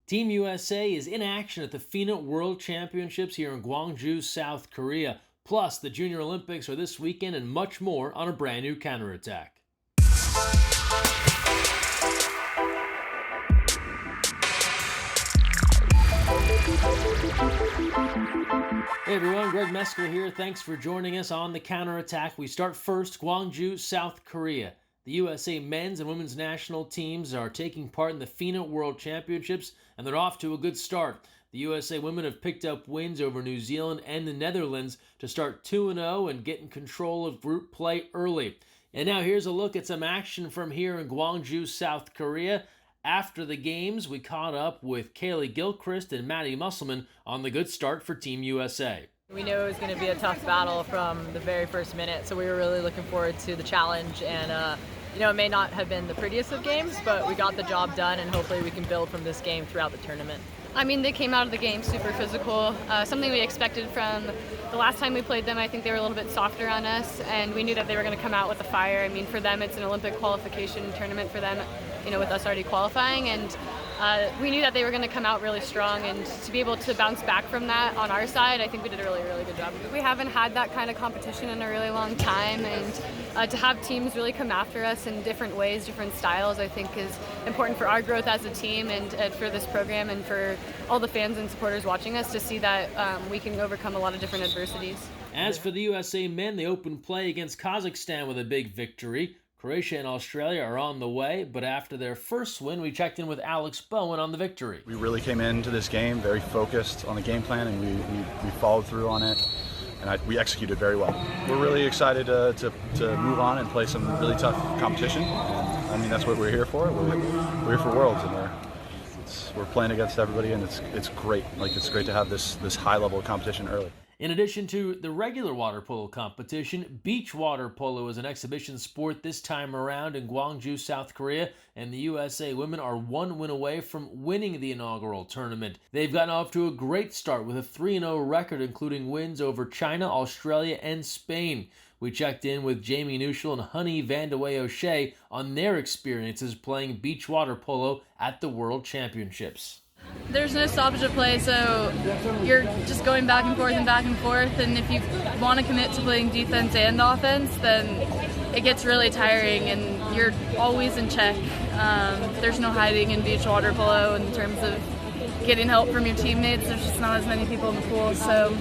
Team USA is in action at the FINA World Championships here in Gwangju, South Korea. Plus, the Junior Olympics are this weekend and much more on a brand new counterattack. Hey everyone, Greg Mescall here. Thanks for joining us on the counterattack. We start first, Gwangju, South Korea. The USA men's and women's national teams are taking part in the FINA World Championships, and they're off to a good start. The USA women have picked up wins over New Zealand and the Netherlands to start 2-0 and get in control of group play early. And now here's a look at some action from here in Gwangju, South Korea. After the games, we caught up with Kaylee Gilchrist and Maddie Musselman on the good start for Team USA. We knew it was going to be a tough battle from the very first minute, so we were really looking forward to the challenge. And it may not have been the prettiest of games, but we got the job done, and hopefully we can build from this game throughout the tournament. I mean, they came out of the game super physical, something we expected from the last time we played them. I think they were a little bit softer on us, and we knew that they were going to come out with a fire. I mean, for them, it's an Olympic qualification tournament for them, with us already qualifying, and we knew that they were going to come out really strong, and to be able to bounce back from that on our side, I think we did a really, really good job. We haven't had that kind of competition in a really long time, and to have teams really come after us in different ways, different styles, I think is important for our growth as a team and for this program and for all the fans and supporters watching us to see that we can overcome a lot of different adversities. As for the USA men, they opened play against Kazakhstan with a big victory. Croatia and Australia are on the way, but after their first win, we checked in with Alex Bowen on the victory. We really came into this game very focused on the game plan, and we followed through on it, and we executed very well. We're really excited to move on and play some really tough competition. And, I mean, that's what we're here for. We're here for Worlds, and we're playing against everybody, and it's great. It's great to have this high level of competition early. In addition to the regular water polo competition, beach water polo is an exhibition sport this time around in Gwangju, South Korea, and the USA women are one win away from winning the inaugural tournament. They've gotten off to a great start with a 3-0 record, including wins over China, Australia, and Spain. We checked in with Jamie Nuschel and Honey Vandewey O'Shea on their experiences playing beach water polo at the World Championships. There's no stoppage of play, so you're just going back and forth, and if you want to commit to playing defense and offense, then it gets really tiring, and you're always in check. There's no hiding in beach water polo in terms of getting help from your teammates. There's just not as many people in the pool, so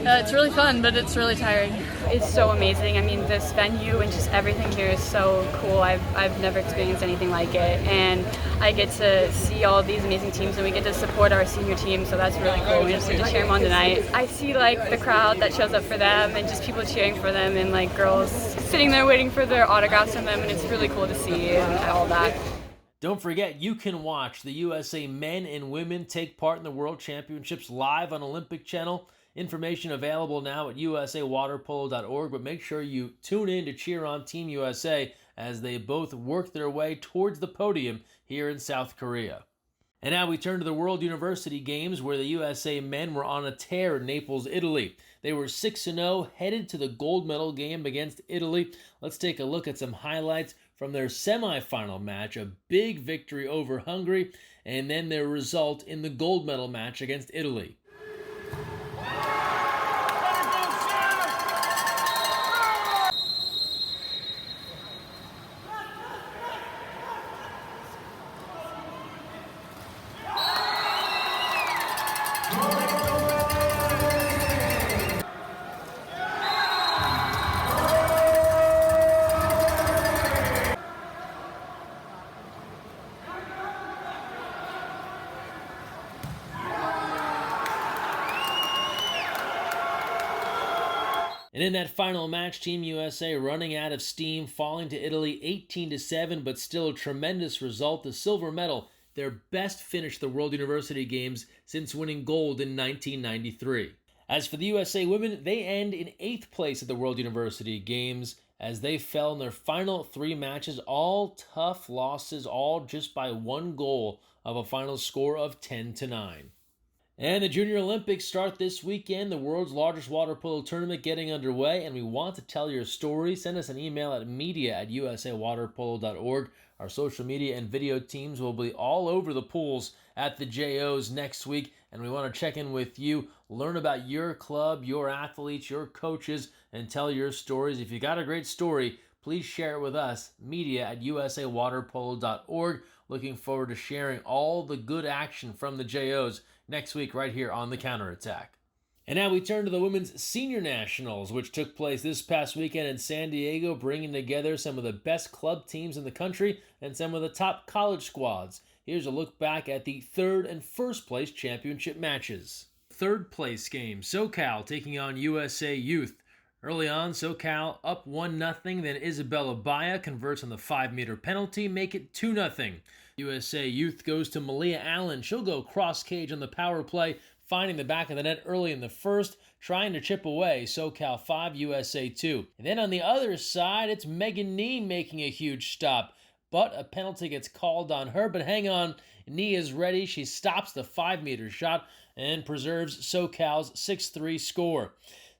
it's really fun, but it's really tiring. It's so amazing. I mean, this venue and just everything here is so cool. I've never experienced anything like it, and I get to see all of these amazing teams, and we get to support our senior team, so that's really cool. We just get to cheer them on tonight. I see the crowd that shows up for them, and just people cheering for them, and girls sitting there waiting for their autographs from them, and it's really cool to see and all that. Don't forget, you can watch the USA men and women take part in the World Championships live on Olympic Channel. Information available now at usawaterpolo.org, but make sure you tune in to cheer on Team USA as they both work their way towards the podium here in South Korea. And now we turn to the World University Games, where the USA men were on a tear in Naples, Italy. They were 6-0, headed to the gold medal game against Italy. Let's take a look at some highlights from their semifinal match, a big victory over Hungary, and then their result in the gold medal match against Italy. And in that final match, Team USA running out of steam, falling to Italy 18-7, but still a tremendous result. The silver medal, their best finish at the World University Games since winning gold in 1993. As for the USA women, they end in 8th place at the World University Games as they fell in their final 3 matches, all tough losses, all just by 1 goal of a final score of 10-9. And the Junior Olympics start this weekend, the world's largest water polo tournament getting underway, and we want to tell your story. Send us an email at media@usawaterpolo.org. Our social media and video teams will be all over the pools at the JOs next week, and we want to check in with you, learn about your club, your athletes, your coaches, and tell your stories. If you got a great story, please share it with us, media@usawaterpolo.org. Looking forward to sharing all the good action from the JOs next week right here on The Counterattack. And now we turn to the Women's Senior Nationals, which took place this past weekend in San Diego, bringing together some of the best club teams in the country and some of the top college squads. Here's a look back at the third and first place championship matches. Third place game, SoCal taking on USA Youth. Early on, SoCal up 1-0, then Isabella Baia converts on the 5-meter penalty, make it 2-0. USA Youth goes to Malia Allen. She'll go cross-cage on the power play, finding the back of the net early in the first, trying to chip away. SoCal 5, USA 2. And then on the other side, it's Megan Nee making a huge stop. But a penalty gets called on her. But hang on, Nee is ready. She stops the 5-meter shot and preserves SoCal's 6-3 score.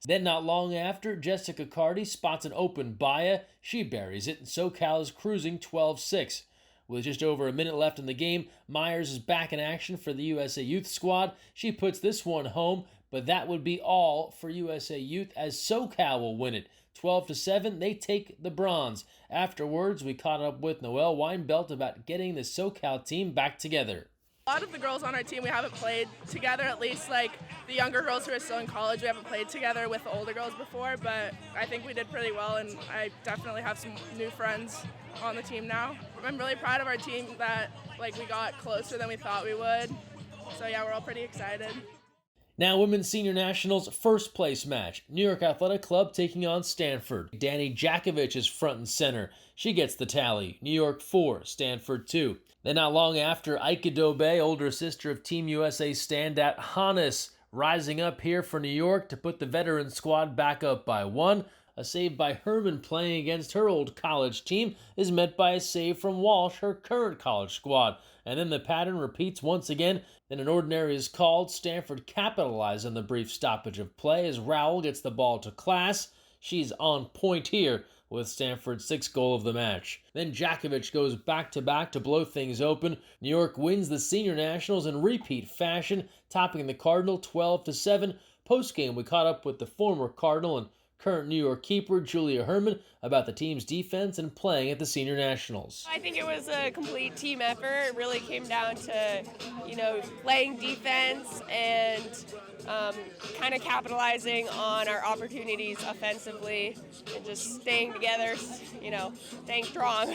Then not long after, Jessica Carty spots an open Baia. She buries it, and SoCal is cruising 12-6. With just over a minute left in the game, Myers is back in action for the USA Youth squad. She puts this one home, but that would be all for USA Youth as SoCal will win it. 12-7, they take the bronze. Afterwards, we caught up with Noelle Weinbelt about getting the SoCal team back together. A lot of the girls on our team, we haven't played together, at least like the younger girls who are still in college, we haven't played together with the older girls before, but I think we did pretty well, and I definitely have some new friends on the team now. I'm really proud of our team that we got closer than we thought we would. So yeah, we're all pretty excited. Now, Women's Senior Nationals first place match. New York Athletic Club taking on Stanford. Danny Jakovich is front and center. She gets the tally. New York 4, Stanford 2. Then not long after, Ike Dobe, older sister of Team USA standout Hannes, rising up here for New York to put the veteran squad back up by 1. A save by Herman playing against her old college team is met by a save from Walsh, her current college squad. And then the pattern repeats once again. Then an ordinary is called. Stanford capitalized on the brief stoppage of play as Rowell gets the ball to Class. She's on point here with Stanford's 6th goal of the match. Then Jakovich goes back-to-back to blow things open. New York wins the Senior Nationals in repeat fashion, topping the Cardinal 12-7. Post-game, we caught up with the former Cardinal and current New York keeper Julia Herman about the team's defense and playing at the Senior Nationals. I think it was a complete team effort. It really came down to, playing defense and kind of capitalizing on our opportunities offensively and just staying together, staying strong.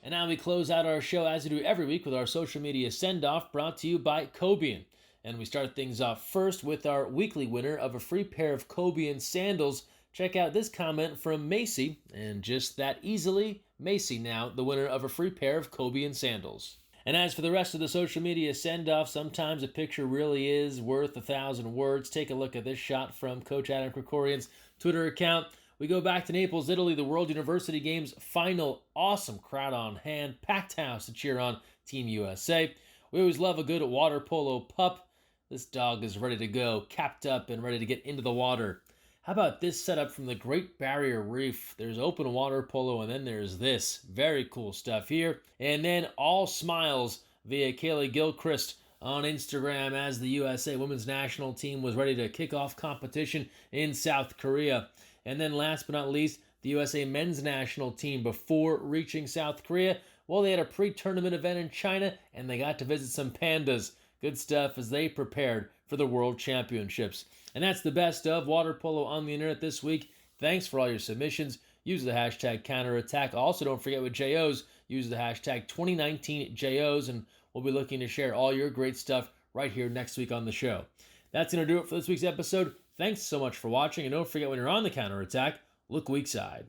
And now we close out our show as we do every week with our social media send-off brought to you by Cobian. And we start things off first with our weekly winner of a free pair of Cobian sandals. Check out this comment from Macy, and just that easily, Macy now the winner of a free pair of Cobian sandals. And as for the rest of the social media send-off, sometimes a picture really is worth 1,000 words. Take a look at this shot from Coach Adam Krikorian's Twitter account. We go back to Naples, Italy, the World University Games final. Awesome crowd on hand, packed house to cheer on Team USA. We always love a good water polo pup. This dog is ready to go, capped up and ready to get into the water. How about this setup from the Great Barrier Reef? There's open water polo, and then there's this. Very cool stuff here. And then all smiles via Kaylee Gilchrist on Instagram as the USA Women's National Team was ready to kick off competition in South Korea. And then last but not least, the USA Men's National Team, before reaching South Korea, well, they had a pre-tournament event in China, and they got to visit some pandas. Good stuff as they prepared for the World Championships. And that's the best of water polo on the internet this week. Thanks for all your submissions. Use the hashtag counterattack. Also, don't forget with JOs, use the hashtag 2019JOs, and we'll be looking to share all your great stuff right here next week on the show. That's going to do it for this week's episode. Thanks so much for watching, and don't forget when you're on the counterattack, look weak side.